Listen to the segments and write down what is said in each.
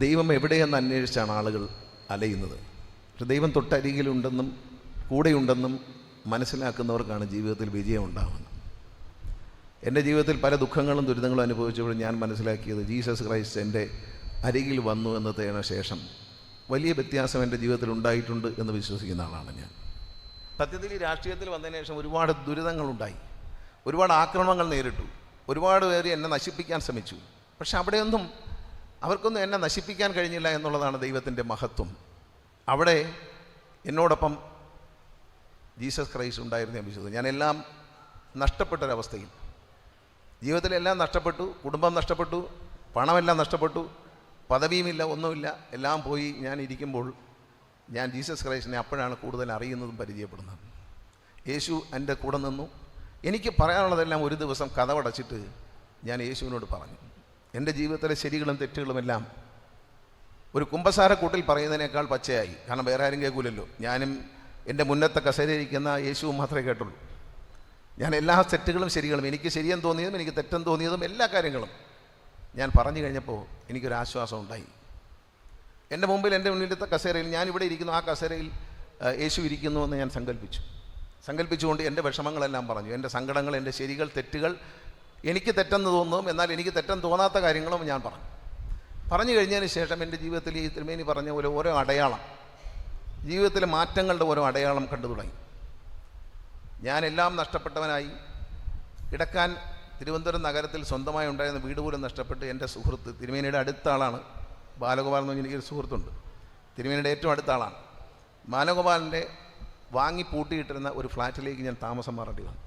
ദൈവം എവിടെയെന്ന് അന്വേഷിച്ചാണ് ആളുകൾ അലയുന്നത്. പക്ഷെ ദൈവം തൊട്ടരികിലുണ്ടെന്നും കൂടെയുണ്ടെന്നും മനസ്സിലാക്കുന്നവർക്കാണ് ജീവിതത്തിൽ വിജയം ഉണ്ടാകുന്നത്. എൻ്റെ ജീവിതത്തിൽ പല ദുഃഖങ്ങളും ദുരിതങ്ങളും അനുഭവിച്ചപ്പോൾ ഞാൻ മനസ്സിലാക്കിയത് ജീസസ് ക്രൈസ്റ്റ് എൻ്റെ അരികിൽ വന്നു എന്നതിന് ശേഷം വലിയ വ്യത്യാസം എൻ്റെ ജീവിതത്തിൽ ഉണ്ടായിട്ടുണ്ട് എന്ന് വിശ്വസിക്കുന്ന ആളാണ് ഞാൻ. സത്യത്തിൽ ഈ രാഷ്ട്രീയത്തിൽ വന്നതിന് ശേഷം ഒരുപാട് ദുരിതങ്ങളുണ്ടായി, ഒരുപാട് ആക്രമണങ്ങൾ നേരിട്ടു, ഒരുപാട് പേര് എന്നെ നശിപ്പിക്കാൻ ശ്രമിച്ചു. പക്ഷെ അവിടെയൊന്നും അവർക്കൊന്നും എന്നെ നശിപ്പിക്കാൻ കഴിഞ്ഞില്ല എന്നുള്ളതാണ് ദൈവത്തിൻ്റെ മഹത്വം. അവിടെ എന്നോടൊപ്പം ജീസസ് ക്രൈസ്റ്റ് ഉണ്ടായിരുന്നു ഞാൻ വിശ്വസിച്ചു. ഞാനെല്ലാം നഷ്ടപ്പെട്ടൊരവസ്ഥയിൽ, ജീവിതത്തിലെല്ലാം നഷ്ടപ്പെട്ടു, കുടുംബം നഷ്ടപ്പെട്ടു, പണമെല്ലാം നഷ്ടപ്പെട്ടു, പദവിയുമില്ല, ഒന്നുമില്ല, എല്ലാം പോയി ഞാൻ ഇരിക്കുമ്പോൾ ഞാൻ ജീസസ് ക്രൈസ്റ്റിനെ അപ്പോഴാണ് കൂടുതൽ അറിയുന്നതും പരിചയപ്പെടുന്നത്. യേശു എൻ്റെ കൂടെ നിന്നു. എനിക്ക് പറയാനുള്ളതെല്ലാം ഒരു ദിവസം കതവടച്ചിട്ട് ഞാൻ യേശുവിനോട് പറഞ്ഞു. എൻ്റെ ജീവിതത്തിലെ ശരികളും തെറ്റുകളുമെല്ലാം ഒരു കുമ്പസാരക്കൂട്ടിൽ പറയുന്നതിനേക്കാൾ പച്ചയായി. കാരണം വേറെ ആരും കേൾക്കൂലല്ലോ. ഞാനും എൻ്റെ മുന്നത്തെ കസേരയിരിക്കുന്ന യേശുവും മാത്രമേ കേട്ടുള്ളൂ. ഞാൻ എല്ലാ തെറ്റുകളും ശരികളും, എനിക്ക് ശരിയെന്ന് തോന്നിയതും എനിക്ക് തെറ്റെന്ന് തോന്നിയതും എല്ലാ കാര്യങ്ങളും ഞാൻ പറഞ്ഞു കഴിഞ്ഞപ്പോൾ എനിക്കൊരാശ്വാസം ഉണ്ടായി. എൻ്റെ മുന്നിലത്തെ കസേരയിൽ, ഞാനിവിടെ ഇരിക്കുന്നു, ആ കസേരയിൽ യേശു ഇരിക്കുന്നു എന്ന് ഞാൻ സങ്കല്പിച്ചുകൊണ്ട് എൻ്റെ വിഷമങ്ങളെല്ലാം പറഞ്ഞു. എൻ്റെ സങ്കടങ്ങൾ, എൻ്റെ ശരികൾ, തെറ്റുകൾ, എനിക്ക് തെറ്റെന്ന് തോന്നുന്നതും എന്നാൽ എനിക്ക് തെറ്റെന്ന് തോന്നാത്ത കാര്യങ്ങളും ഞാൻ പറഞ്ഞു കഴിഞ്ഞതിന് ശേഷം എൻ്റെ ജീവിതത്തിൽ ഈ തിരുമേനി പറഞ്ഞ പോലെ ഓരോ അടയാളം, ജീവിതത്തിലെ മാറ്റങ്ങളുടെ ഓരോ അടയാളം കണ്ടു തുടങ്ങി. ഞാനെല്ലാം നഷ്ടപ്പെട്ടവനായി കിടക്കാൻ തിരുവനന്തപുരം നഗരത്തിൽ സ്വന്തമായി ഉണ്ടായിരുന്ന വീട് പോലും നഷ്ടപ്പെട്ട് എൻ്റെ സുഹൃത്ത്, തിരുമേനിയുടെ അടുത്ത ആളാണ് ബാലഗോപാൽ എന്ന് പറഞ്ഞാൽ എനിക്കൊരു സുഹൃത്തുണ്ട്, തിരുമേനിയുടെ ഏറ്റവും അടുത്ത ആളാണ്. ബാലഗോപാലിൻ്റെ വാങ്ങി പൂട്ടിയിട്ടിരുന്ന ഒരു ഫ്ലാറ്റിലേക്ക് ഞാൻ താമസം മാറേണ്ടി വന്നു.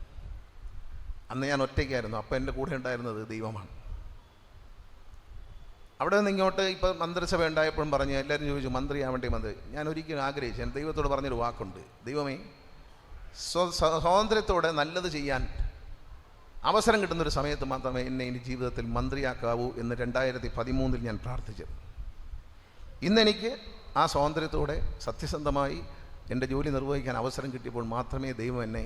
അന്ന് ഞാൻ ഒറ്റയ്ക്കായിരുന്നു. അപ്പോൾ എൻ്റെ കൂടെ ഉണ്ടായിരുന്നത് ദൈവമാണ്. അവിടെ നിന്ന് ഇങ്ങോട്ട് ഇപ്പോൾ മന്ത്രിസഭ ഉണ്ടായപ്പോഴും പറഞ്ഞു, എല്ലാവരും ചോദിച്ചു മന്ത്രിയാവേണ്ടേ മന്ത്രി. ഞാൻ ഒരിക്കലും ആഗ്രഹിച്ചു, ഞാൻ ദൈവത്തോട് പറഞ്ഞൊരു വാക്കുണ്ട്, ദൈവമേ സ്വാതന്ത്ര്യത്തോടെ നല്ലത് ചെയ്യാൻ അവസരം കിട്ടുന്നൊരു സമയത്ത് മാത്രമേ എന്നെ ഇനി ജീവിതത്തിൽ മന്ത്രിയാക്കാവൂ എന്ന് 2013 ഞാൻ പ്രാർത്ഥിച്ചത്. ഇന്നെനിക്ക് ആ സ്വാതന്ത്ര്യത്തോടെ സത്യസന്ധമായി എൻ്റെ ജോലി നിർവഹിക്കാൻ അവസരം കിട്ടിയപ്പോൾ മാത്രമേ ദൈവം എന്നെ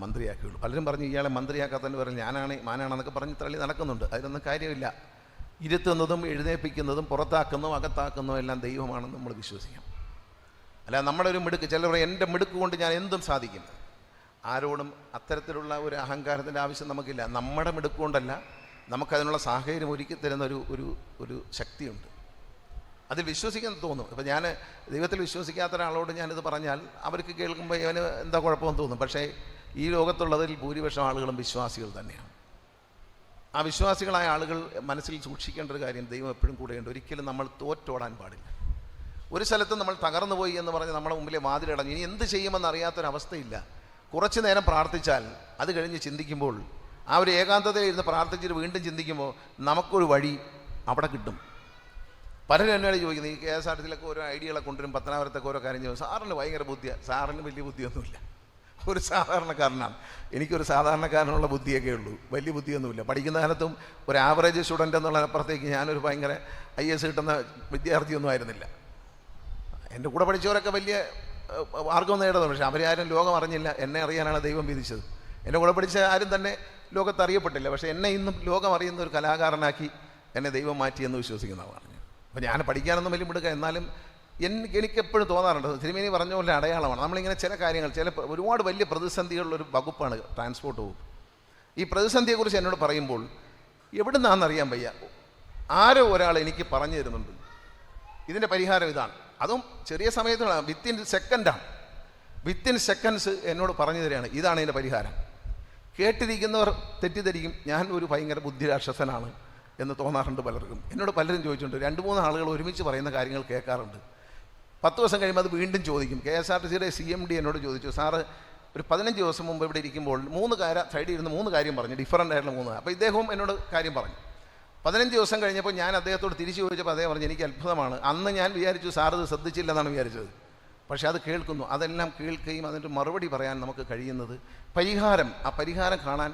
മന്ത്രിയാക്കിയുള്ളൂ. പലരും പറഞ്ഞു ഇയാളെ മന്ത്രിയാക്കാത്തതിന് പറഞ്ഞ് മാനാണെന്നൊക്കെ പറഞ്ഞ് തള്ളി നടക്കുന്നുണ്ട്. അതിലൊന്നും കാര്യമില്ല. ഇരുത്തുന്നതും എഴുന്നേൽപ്പിക്കുന്നതും പുറത്താക്കുന്നതും അകത്താക്കുന്നതും എല്ലാം ദൈവമാണെന്ന് നമ്മൾ വിശ്വസിക്കാം. അല്ല നമ്മുടെ ഒരു മിടുക്ക്, ചിലർ എൻ്റെ മിടുക്ക് കൊണ്ട് ഞാൻ എന്തും സാധിക്കും. ആരോടും അത്തരത്തിലുള്ള ഒരു അഹങ്കാരത്തിൻ്റെ ആവശ്യം നമുക്കില്ല. നമ്മുടെ മിടുക്ക് കൊണ്ടല്ല, നമുക്കതിനുള്ള സാഹചര്യം ഒരുക്കി തരുന്ന ഒരു ശക്തിയുണ്ട്. അതിൽ വിശ്വസിക്കാൻ തോന്നും. ഇപ്പം ഞാൻ ദൈവത്തിൽ വിശ്വസിക്കാത്ത ഒരാളോട് ഞാനിത് പറഞ്ഞാൽ അവർക്ക് കേൾക്കുമ്പോൾ അവന് എന്താ കുഴപ്പമെന്ന് തോന്നും. പക്ഷേ ഈ ലോകത്തുള്ളതിൽ ഭൂരിപക്ഷം ആളുകളും വിശ്വാസികൾ തന്നെയാണ്. ആ വിശ്വാസികളായ ആളുകൾ മനസ്സിൽ സൂക്ഷിക്കേണ്ട ഒരു കാര്യം, ദൈവം എപ്പോഴും കൂടെയുണ്ട്. ഒരിക്കലും നമ്മൾ തോറ്റോടാൻ പാടില്ല. ഒരു സ്ഥലത്ത് നമ്മൾ തകർന്നു പോയി എന്ന് പറഞ്ഞ് നമ്മുടെ മുമ്പിലെ വാതിലടഞ്ഞു, ഇനി എന്ത് ചെയ്യുമെന്ന് അറിയാത്തൊരവസ്ഥയില്ല. കുറച്ച് നേരം പ്രാർത്ഥിച്ചാൽ അത് കഴിഞ്ഞ് ചിന്തിക്കുമ്പോൾ, ആ ഒരു ഏകാന്തതയിൽ ഇരുന്ന് പ്രാർത്ഥിച്ചിട്ട് വീണ്ടും ചിന്തിക്കുമ്പോൾ നമുക്കൊരു വഴി അവിടെ കിട്ടും. പലരും എന്നോട് ചോദിക്കുന്നത്, ഈ KSRTC ഓരോ ഐഡിയകളെ കൊണ്ടുവരും, പത്തനാപുരത്തൊക്കെ ഓരോ കാര്യം ചെയ്യും. സാറിന് ഭയങ്കര ബുദ്ധിയാണ്. സാറിന് വലിയ ബുദ്ധിയൊന്നുമില്ല, ഒരു സാധാരണക്കാരനാണ്. എനിക്കൊരു സാധാരണക്കാരനുള്ള ബുദ്ധിയൊക്കെ ഉള്ളൂ, വലിയ ബുദ്ധിയൊന്നുമില്ല. പഠിക്കുന്ന കാലത്തും ഒരു ആവറേജ് സ്റ്റുഡൻ്റ് എന്നുള്ളതിനപ്പുറത്തേക്ക് ഞാനൊരു ഭയങ്കര IAS കിട്ടുന്ന വിദ്യാർത്ഥിയൊന്നും ആയിരുന്നില്ല. എൻ്റെ കൂടെ പഠിച്ചവരൊക്കെ വലിയ മാർഗം നേടുന്നു, പക്ഷേ അവരാരും ലോകം അറിഞ്ഞില്ല. എന്നെ അറിയാനാണ് ദൈവം വിധിച്ചത്. എൻ്റെ കൂടെ പഠിച്ച ആരും തന്നെ ലോകത്ത് അറിയപ്പെട്ടില്ല. പക്ഷേ എന്നെ ഇന്നും ലോകം അറിയുന്ന ഒരു കലാകാരനാക്കി എന്നെ ദൈവം മാറ്റിയെന്ന് വിശ്വസിക്കുന്നതാണ്. അപ്പോൾ ഞാൻ പഠിക്കാനൊന്നും വലിയ മിടുക്കുക, എന്നാലും എനിക്കെപ്പോഴും തോന്നാറുണ്ട്, തിരുമേനി പറഞ്ഞ പോലെ അടയാളമാണ്. നമ്മളിങ്ങനെ ചില കാര്യങ്ങൾ, ഒരുപാട് വലിയ പ്രതിസന്ധികളുള്ളൊരു വകുപ്പാണ് ട്രാൻസ്പോർട്ട് വകുപ്പ്. ഈ പ്രതിസന്ധിയെക്കുറിച്ച് എന്നോട് പറയുമ്പോൾ എവിടെ നിന്നാണെന്നറിയാൻ വയ്യ, ആരോ ഒരാൾ എനിക്ക് പറഞ്ഞു തരുന്നുണ്ട് ഇതിൻ്റെ പരിഹാരം ഇതാണ്. അതും ചെറിയ സമയത്താണ്, വിത്തിൻ സെക്കൻഡ്സ് എന്നോട് പറഞ്ഞു തരികയാണ്, ഇതാണ് ഇതിൻ്റെ പരിഹാരം. കേട്ടിരിക്കുന്നവർ തെറ്റിദ്ധരിക്കും ഞാൻ ഒരു ഭയങ്കര ബുദ്ധിരാക്ഷസനാണ് എന്ന് തോന്നാറുണ്ട് പലർക്കും. എന്നോട് പലരും ചോദിച്ചിട്ടുണ്ട്, 2-3 ആളുകൾ ഒരുമിച്ച് പറയുന്ന കാര്യങ്ങൾ കേൾക്കാറുണ്ട്. 10 ദിവസം കഴിയുമ്പോൾ അത് വീണ്ടും ചോദിക്കും. KSRTCയുടെ CMD എന്നോട് ചോദിച്ചു, സാറ് ഒരു 15 ദിവസം മുമ്പ് ഇവിടെ ഇരിക്കുമ്പോൾ 3 സൈഡിൽ ഇരുന്ന് 3 കാര്യം പറഞ്ഞു, ഡിഫറൻ്റ് ആയിട്ടുള്ള 3. അപ്പോൾ ഇദ്ദേഹവും എന്നോട് കാര്യം പറഞ്ഞു. 15 ദിവസം കഴിഞ്ഞപ്പോൾ ഞാൻ അദ്ദേഹത്തോട് തിരിച്ചു ചോദിച്ചപ്പോൾ അദ്ദേഹം പറഞ്ഞു, എനിക്ക് അത്ഭുതമാണ്, അന്ന് ഞാൻ വിചാരിച്ചു സാർ ഇത് ശ്രദ്ധിച്ചില്ലെന്നാണ് വിചാരിച്ചത്, പക്ഷേ അത് കേൾക്കുന്നു. അതെല്ലാം കേൾക്കുകയും അതിൻ്റെ മറുപടി പറയാൻ നമുക്ക് കഴിയുന്നത്, ആ പരിഹാരം കാണാൻ